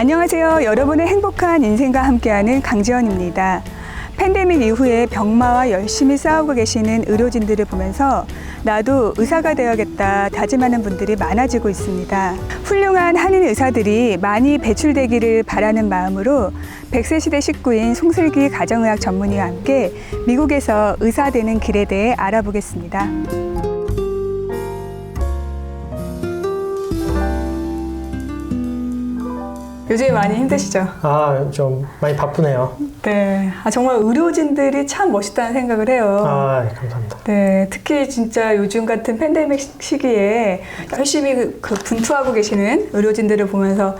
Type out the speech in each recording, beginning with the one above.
안녕하세요. 여러분의 행복한 인생과 함께하는 강지원입니다. 팬데믹 이후에 병마와 열심히 싸우고 계시는 의료진들을 보면서 나도 의사가 되어야겠다 다짐하는 분들이 많아지고 있습니다. 훌륭한 한인 의사들이 많이 배출되기를 바라는 마음으로 100세 시대 식구인 송슬기 가정의학 전문의와 함께 미국에서 의사 되는 길에 대해 알아보겠습니다. 요즘에 많이 힘드시죠? 좀 많이 바쁘네요. 네. 정말 의료진들이 참 멋있다는 생각을 해요. 감사합니다. 네. 특히 진짜 요즘 같은 팬데믹 시기에 열심히 분투하고 계시는 의료진들을 보면서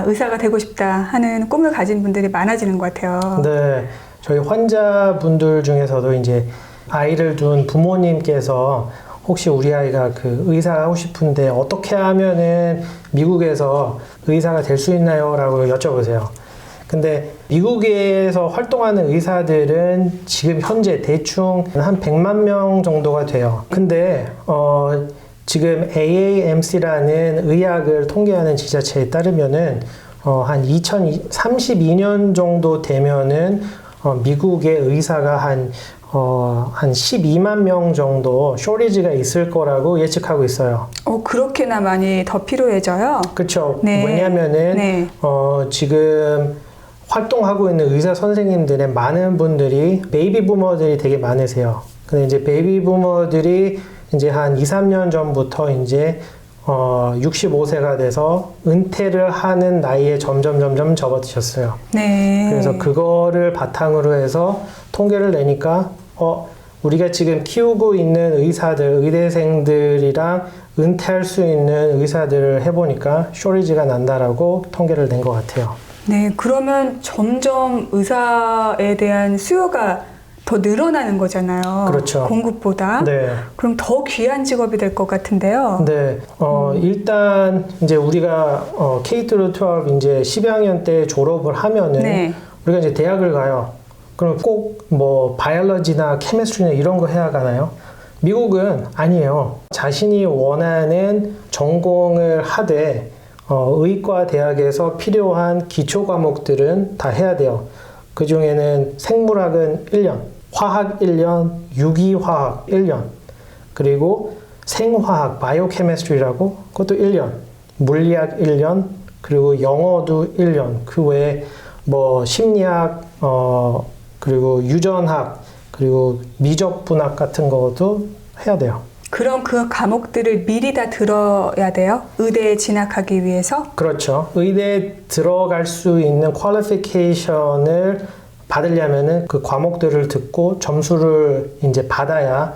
의사가 되고 싶다 하는 꿈을 가진 분들이 많아지는 것 같아요. 네. 저희 환자분들 중에서도 이제 아이를 둔 부모님께서 혹시 우리 아이가 의사가 하고 싶은데 어떻게 하면은 미국에서 의사가 될 수 있나요? 라고 여쭤보세요. 근데 미국에서 활동하는 의사들은 지금 현재 대충 한 100만 명 정도가 돼요. 근데 지금 AAMC라는 의학을 통계하는 지자체에 따르면은 한 2032년 정도 되면은 미국의 의사가 한 12만 명 정도 쇼리지가 있을 거라고 예측하고 있어요. 그렇게나 많이 더 필요해져요? 그렇죠. 네. 왜냐면은 네. 지금 활동하고 있는 의사 선생님들의 많은 분들이 베이비 부머들이 되게 많으세요. 근데 이제 베이비 부머들이 이제 한 2, 3년 전부터 이제 65세가 돼서 은퇴를 하는 나이에 점점 접어드셨어요. 네. 그래서 그거를 바탕으로 해서 통계를 내니까 우리가 지금 키우고 있는 의사들, 의대생들이랑 은퇴할 수 있는 의사들을 해보니까 쇼리지가 난다라고 통계를 낸 것 같아요. 네, 그러면 점점 의사에 대한 수요가 더 늘어나는 거잖아요. 그렇죠. 공급보다. 네. 그럼 더 귀한 직업이 될 것 같은데요. 네. 일단 이제 우리가 K-12 이제 10학년 때 졸업을 하면은 네. 우리가 이제 대학을 가요. 그럼 꼭 뭐 바이올로지나 케미스트리나 이런 거 해야 가나요? 미국은 아니에요. 자신이 원하는 전공을 하되 의과 대학에서 필요한 기초 과목들은 다 해야 돼요. 그 중에는 생물학은 1년, 화학 1년, 유기화학 1년, 그리고 생화학, 바이오케미스트리라고 그것도 1년, 물리학 1년, 그리고 영어도 1년, 그 외에 뭐 심리학, 그리고 유전학, 그리고 미적분학 같은 것도 해야 돼요. 그럼 그 과목들을 미리 다 들어야 돼요? 의대에 진학하기 위해서? 그렇죠. 의대에 들어갈 수 있는 퀄리피케이션을 받으려면은 그 과목들을 듣고 점수를 이제 받아야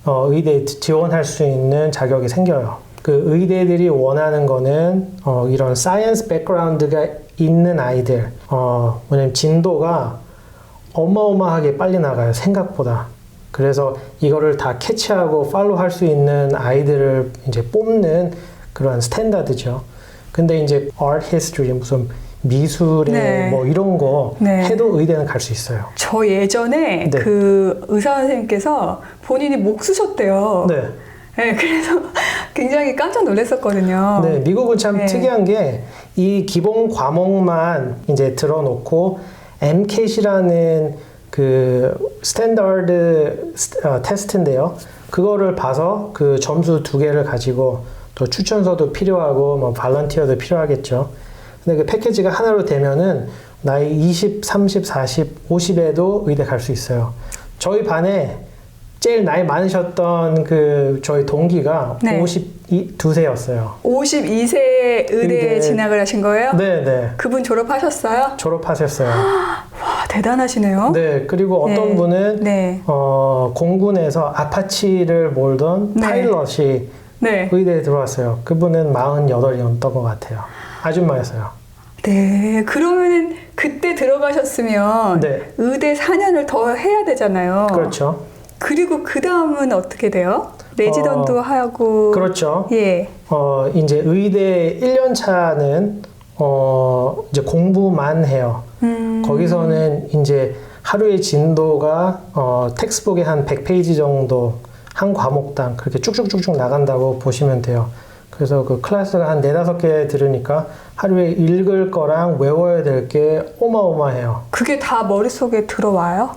의대에 지원할 수 있는 자격이 생겨요. 그 의대들이 원하는 거는 이런 사이언스 백그라운드가 있는 아이들, 뭐냐면 진도가 어마어마하게 빨리 나가요, 생각보다. 그래서 이거를 다 캐치하고 팔로우 할 수 있는 아이들을 이제 뽑는 그런 스탠다드죠. 근데 이제 art history, 무슨 미술에 네. 뭐 이런 거 네. 해도 의대는 갈 수 있어요. 저 예전에 네. 그 의사 선생님께서 본인이 목 쓰셨대요. 네. 네, 그래서 굉장히 깜짝 놀랐었거든요. 네, 미국은 참 네. 특이한 게 이 기본 과목만 이제 들어놓고 MCAT이라는 그 스탠다드 테스트인데요. 그거를 봐서 그 점수 2개를 가지고 또 추천서도 필요하고 뭐 발런티어도 필요하겠죠. 근데 그 패키지가 하나로 되면은 나이 20, 30, 40, 50에도 의대 갈 수 있어요. 저희 반에 제일 나이 많으셨던 그 저희 동기가 네. 52세였어요. 52세 의대에 진학을 하신 거예요? 네. 그분 졸업하셨어요? 졸업하셨어요. 와, 대단하시네요. 네, 그리고 어떤 네. 분은 네. 공군에서 아파치를 몰던 네. 파일럿이 네. 의대에 들어왔어요. 그분은 48이었던 것 같아요. 아줌마였어요. 네. 그러면은 그때 들어가셨으면 네. 의대 4년을 더 해야 되잖아요. 그렇죠. 그리고 그 다음은 어떻게 돼요? 레지던도 하고. 그렇죠. 예. 이제 의대 1년 차는 이제 공부만 해요. 거기서는 이제 하루의 진도가 텍스트북에 한 100페이지 정도 한 과목당 그렇게 쭉쭉쭉쭉 나간다고 보시면 돼요. 그래서 그 클래스가 한 4-5개 들으니까 하루에 읽을 거랑 외워야 될 게 어마어마해요. 그게 다 머릿속에 들어와요?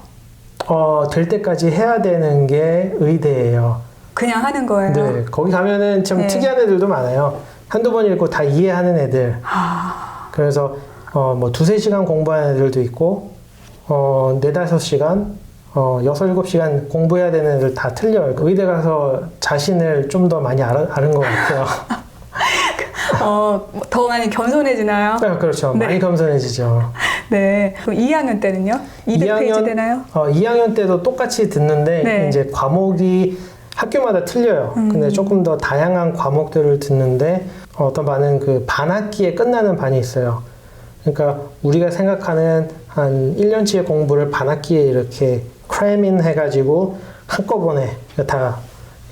될 때까지 해야 되는 게 의대예요. 그냥 하는 거예요? 네, 거기 가면은 좀 네. 특이한 애들도 많아요. 한두 번 읽고 다 이해하는 애들. 그래서 뭐 2-3시간 공부하는 애들도 있고 4-5시간 6-7시간 공부해야 되는 애들 다 틀려요. 의대 가서 자신을 좀 더 많이 아는 것 같아요. 더 많이 겸손해지나요? 네, 그렇죠. 네. 많이 겸손해지죠. 네. 그럼 2학년 때는요? 200페이지 되나요? 2학년 때도 똑같이 듣는데 네. 이제 과목이 학교마다 틀려요. 근데 조금 더 다양한 과목들을 듣는데 어떤 반은 그 반학기에 끝나는 반이 있어요. 그러니까 우리가 생각하는 한 1년치의 공부를 반학기에 이렇게 크래밍 해가지고 한꺼번에 다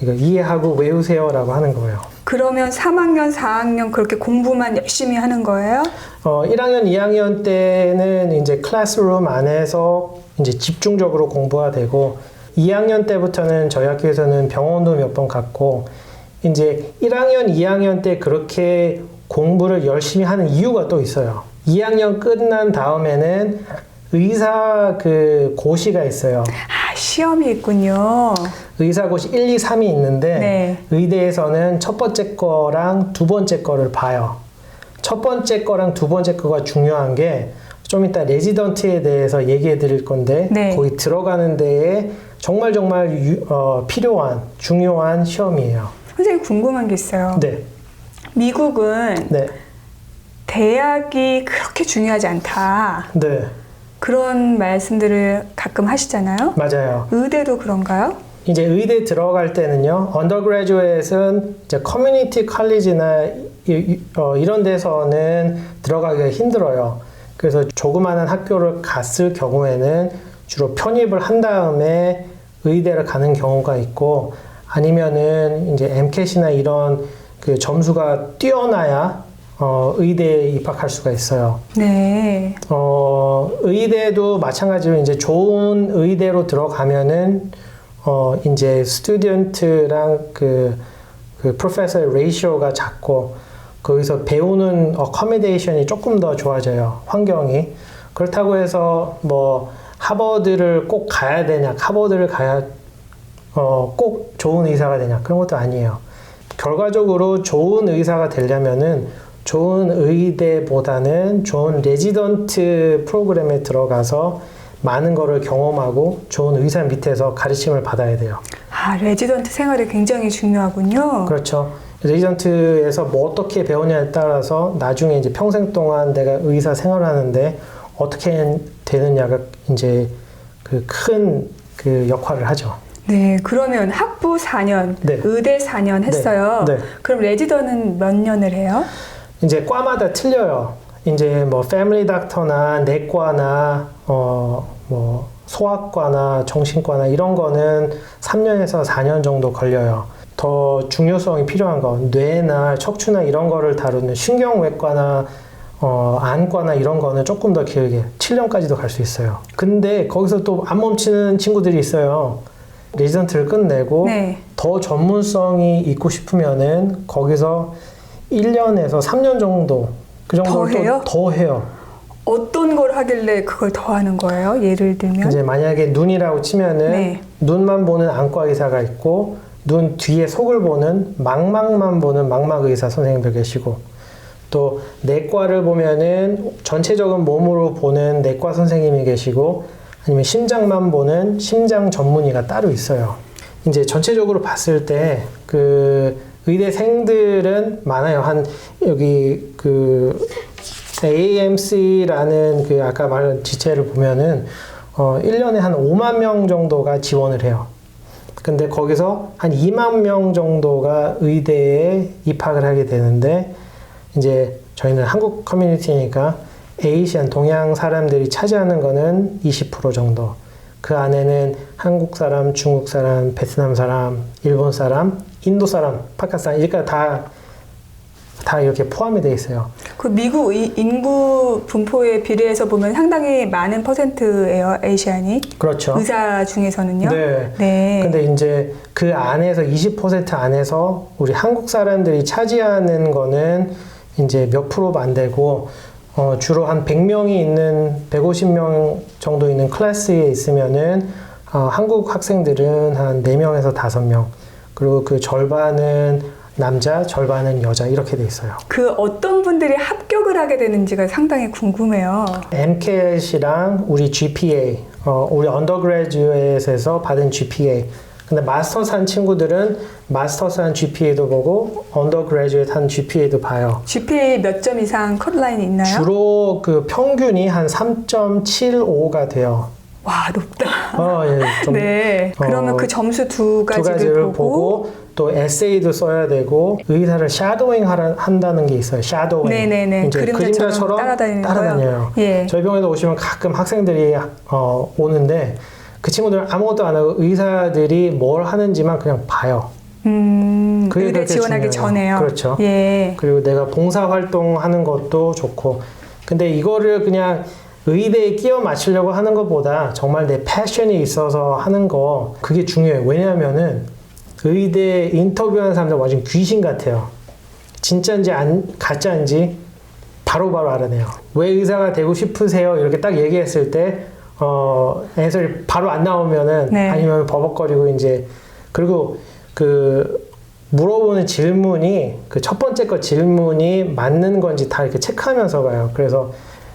이거 이해하고 외우세요라고 하는 거예요. 그러면 3학년, 4학년 그렇게 공부만 열심히 하는 거예요? 1학년, 2학년 때는 이제 클래스룸 안에서 이제 집중적으로 공부가 되고 2학년 때부터는 저희 학교에서는 병원도 몇 번 갔고 이제 1학년, 2학년 때 그렇게 공부를 열심히 하는 이유가 또 있어요. 2학년 끝난 다음에는 의사 그 고시가 있어요. 시험이 있군요. 의사고시 1, 2, 3이 있는데 네. 의대에서는 첫 번째 거랑 두 번째 거를 봐요. 첫 번째 거랑 두 번째 거가 중요한 게 좀 이따 레지던트에 대해서 얘기해 드릴 건데 네. 거기 들어가는 데에 정말 필요한 중요한 시험이에요. 선생님 궁금한 게 있어요. 네. 미국은 네. 대학이 그렇게 중요하지 않다. 네. 그런 말씀들을 가끔 하시잖아요. 맞아요. 의대도 그런가요? 이제 의대 들어갈 때는요, 언더그래주에이트는 이제 커뮤니티 칼리지나 이런 데서는 들어가기가 힘들어요. 그래서 조그마한 학교를 갔을 경우에는 주로 편입을 한 다음에 의대를 가는 경우가 있고, 아니면은 이제 MCAT이나 이런 그 점수가 뛰어나야 의대에 입학할 수가 있어요. 네. 의대도 마찬가지로 이제 좋은 의대로 들어가면은 이제 스튜던트랑 그 프로페서의 레이시오가 작고 거기서 배우는 어커미데이션이 조금 더 좋아져요. 환경이. 그렇다고 해서 뭐 하버드를 꼭 가야 되냐, 하버드를 가야 꼭 좋은 의사가 되냐, 그런 것도 아니에요. 결과적으로 좋은 의사가 되려면은 좋은 의대보다는 좋은 레지던트 프로그램에 들어가서 많은 거를 경험하고 좋은 의사 밑에서 가르침을 받아야 돼요. 레지던트 생활이 굉장히 중요하군요. 그렇죠. 레지던트에서 뭐 어떻게 배우냐에 따라서 나중에 이제 평생 동안 내가 의사 생활하는데 어떻게 되느냐가 이제 그 큰 그 역할을 하죠. 네, 그러면 학부 4년, 네. 의대 4년 했어요. 네. 네. 그럼 레지던은 몇 년을 해요? 이제 과마다 틀려요. 이제 뭐 패밀리 닥터나 내과나 뭐 소아과나 정신과나 이런 거는 3년에서 4년 정도 걸려요. 더 중요성이 필요한 거, 뇌나 척추나 이런 거를 다루는 신경외과나 안과나 이런 거는 조금 더 길게 7년까지도 갈 수 있어요. 근데 거기서 또 안 멈추는 친구들이 있어요. 레지던트를 끝내고 네. 더 전문성이 있고 싶으면은 거기서 1년에서 3년 정도 그 정도 더 해요? 더 해요. 어떤 걸 하길래 그걸 더 하는 거예요? 예를 들면? 이제 만약에 눈이라고 치면은 네. 눈만 눈만 보는 안과 의사가 있고 눈 뒤에 속을 보는 망막만 보는 망막 의사 선생님도 계시고 또 내과를 보면은 전체적인 몸으로 보는 내과 선생님이 계시고 아니면 심장만 보는 심장 전문의가 따로 있어요. 이제 전체적으로 봤을 때 그 의대생들은 많아요. 한 여기 그 AAMC라는 그 아까 말한 지체를 보면은 1년에 한 5만 명 정도가 지원을 해요. 근데 거기서 한 2만 명 정도가 의대에 입학을 하게 되는데 이제 저희는 한국 커뮤니티니까 에이시안 동양 사람들이 차지하는 거는 20% 정도. 그 안에는 한국 사람, 중국 사람, 베트남 사람, 일본 사람, 인도 사람, 파키스탄 이렇게 다 다 이렇게 포함이 돼 있어요. 그 미국 인구 분포에 비례해서 보면 상당히 많은 퍼센트예요, 아시안이. 그렇죠. 의사 중에서는요. 네. 네. 근데 이제 그 안에서 20% 안에서 우리 한국 사람들이 차지하는 거는 이제 몇 프로도 안 되고, 주로 한 100명이 있는, 150명 정도 있는 클래스에 있으면은, 한국 학생들은 한 4명에서 5명. 그리고 그 절반은 남자, 절반은 여자, 이렇게 돼 있어요. 그 어떤 분들이 합격을 하게 되는지가 상당히 궁금해요. MCAT이랑 우리 GPA, 우리 언더그래주에이트에서 받은 GPA. 근데 마스터스 한 친구들은 마스터스 한 GPA도 보고 언더그래주에이트 한 GPA도 봐요. GPA 몇 점 이상 컷라인이 있나요? 주로 그 평균이 한 3.75가 돼요. 와, 높다. 예, 좀 네. 그러면 그 점수 두 가지를 보고 또 에세이도 써야 되고 의사를 샤도잉 한다는 게 있어요. 샤도잉. 네네네. 이제 그림자처럼 따라다녀요. 예. 저희 병원에 오시면 가끔 학생들이 오는데 그 친구들은 아무것도 안 하고 의사들이 뭘 하는지만 그냥 봐요. 그게 의대 그렇게 지원하기 중요해요. 전에요. 그렇죠. 예. 그리고 내가 봉사 활동하는 것도 좋고, 근데 이거를 그냥 의대에 끼워 맞추려고 하는 것보다 정말 내 패션이 있어서 하는 거, 그게 중요해요. 왜냐하면은 의대 인터뷰하는 사람들 완전 귀신 같아요. 진짜인지 가짜인지 바로바로 알아내요. 왜 의사가 되고 싶으세요? 이렇게 딱 얘기했을 때 애들이 바로 안 나오면은, 네. 아니면 버벅거리고 이제, 그리고 그 물어보는 질문이, 그 첫 번째 거 질문이 맞는 건지 다 이렇게 체크하면서 가요. 그래서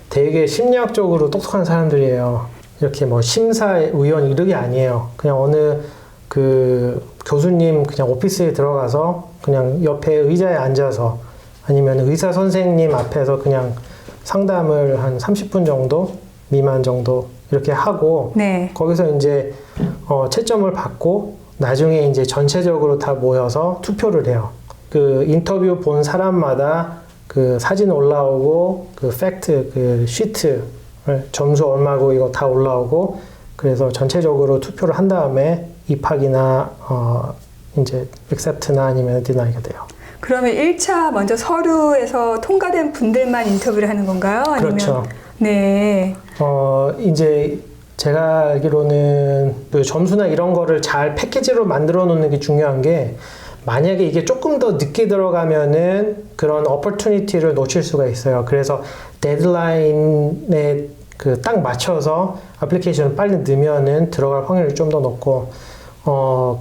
되게 심리학적으로 똑똑한 사람들이에요. 이렇게 뭐 심사위원 이렇게 아니에요. 그냥 어느 그 교수님 그냥 오피스에 들어가서 그냥 옆에 의자에 앉아서, 아니면 의사 선생님 앞에서 그냥 상담을 한 30분 정도 미만 정도 이렇게 하고, 네. 거기서 이제 채점을 받고 나중에 이제 전체적으로 다 모여서 투표를 해요. 그 인터뷰 본 사람마다 그 사진 올라오고, 그 팩트, 그 시트, 점수 얼마고 이거 다 올라오고, 그래서 전체적으로 투표를 한 다음에 입학이나 이제 accept나 아니면 deni가 돼요. 그러면 1차 먼저 서류에서 통과된 분들만 인터뷰를 하는 건가요? 아니면? 그렇죠. 네. 이제 제가 알기로는 그 점수나 이런 거를 잘 패키지로 만들어 놓는 게 중요한 게, 만약에 이게 조금 더 늦게 들어가면은 그런 opportunity를 놓칠 수가 있어요. 그래서 데드라인에 그 딱 맞춰서 애플리케이션을 빨리 넣으면은 들어갈 확률이 좀 더 높고,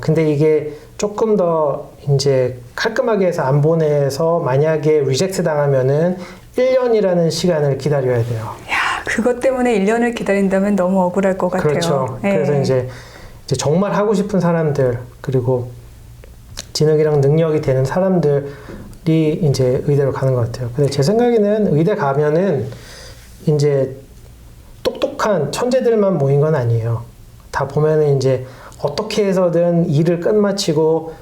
근데 이게 조금 더 이제 깔끔하게 해서 안 보내서 만약에 리젝트 당하면은 1년이라는 시간을 기다려야 돼요. 야, 그것 때문에 1년을 기다린다면 너무 억울할 것 같아요. 그렇죠. 네. 그래서 이제 정말 하고 싶은 사람들, 그리고 지능이랑 능력이 되는 사람들이 이제 의대로 가는 것 같아요. 근데 제 생각에는 의대 가면은 이제 똑똑한 천재들만 모인 건 아니에요. 다 보면은 이제 어떻게 해서든 일을 끝마치고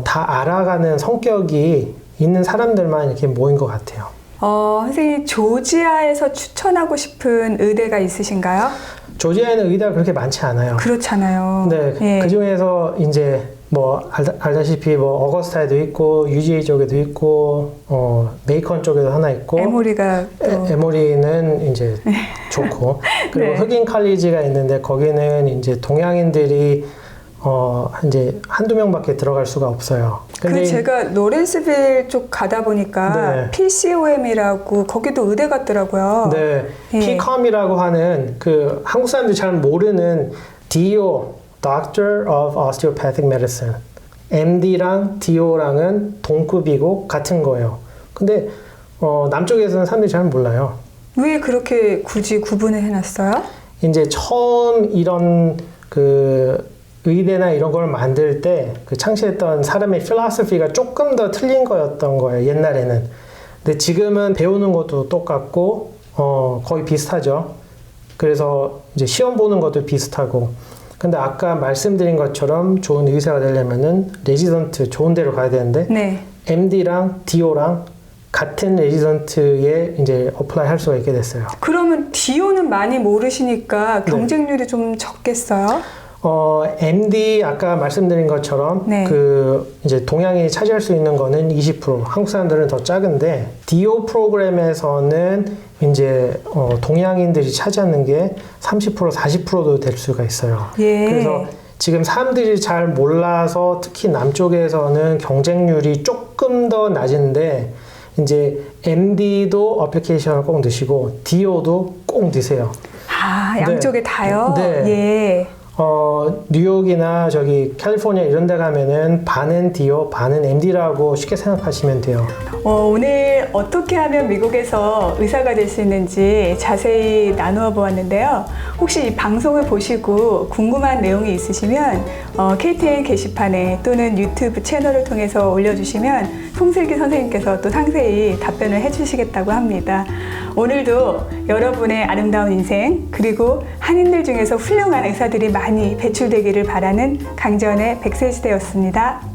다 알아가는 성격이 있는 사람들만 이렇게 모인 것 같아요. 선생님, 조지아에서 추천하고 싶은 의대가 있으신가요? 조지아에는 의대가 그렇게 많지 않아요. 그렇잖아요. 네, 예. 그 중에서 이제 뭐 알다시피 뭐 어거스타에도 있고 UGA 쪽에도 있고 메이컨 쪽에도 하나 있고 에모리가 또 에모리는 이제 좋고, 그리고 네. 흑인 칼리지가 있는데 거기는 이제 동양인들이 이제 한두 명밖에 들어갈 수가 없어요. 근데 제가 로렌스빌 쪽 가다 보니까 네. PCOM이라고 거기도 의대 같더라고요. 네, 예. PCOM이라고 하는 그 한국 사람들이 잘 모르는 DO, Doctor of Osteopathic Medicine. MD랑 DO랑은 동급이고 같은 거예요. 근데 남쪽에서는 사람들이 잘 몰라요. 왜 그렇게 굳이 구분을 해놨어요? 이제 처음 이런 그 의대나 이런 걸 만들 때 그 창시했던 사람의 필로소피가 조금 더 틀린 거였던 거예요, 옛날에는. 근데 지금은 배우는 것도 똑같고 거의 비슷하죠. 그래서 이제 시험 보는 것도 비슷하고. 근데 아까 말씀드린 것처럼 좋은 의사가 되려면은 레지던트 좋은 데로 가야 되는데, 네. MD랑 DO랑 같은 레지던트에 이제 어플라이 할 수가 있게 됐어요. 그러면 DO는 많이 모르시니까 경쟁률이 좀 적겠어요? MD 아까 말씀드린 것처럼 네. 그 이제 동양인이 차지할 수 있는 거는 20%, 한국 사람들은 더 작은데 DO 프로그램에서는 이제 동양인들이 차지하는 게 30%, 40%도 될 수가 있어요. 예. 그래서 지금 사람들이 잘 몰라서 특히 남쪽에서는 경쟁률이 조금 더 낮은데 이제 MD도 어플리케이션을 꼭 넣으시고 DO도 꼭 넣으세요. 아, 양쪽에 다요? 네. 예. 뉴욕이나 저기 캘리포니아 이런 데 가면은 반은 DO, 반은 MD라고 쉽게 생각하시면 돼요. 오늘 어떻게 하면 미국에서 의사가 될 수 있는지 자세히 나누어 보았는데요. 혹시 이 방송을 보시고 궁금한 내용이 있으시면 KTN 게시판에 또는 유튜브 채널을 통해서 올려주시면 송슬기 선생님께서 또 상세히 답변을 해주시겠다고 합니다. 오늘도 여러분의 아름다운 인생 그리고 한인들 중에서 훌륭한 의사들이 많이 배출되기를 바라는 강지연의 100세 시대였습니다.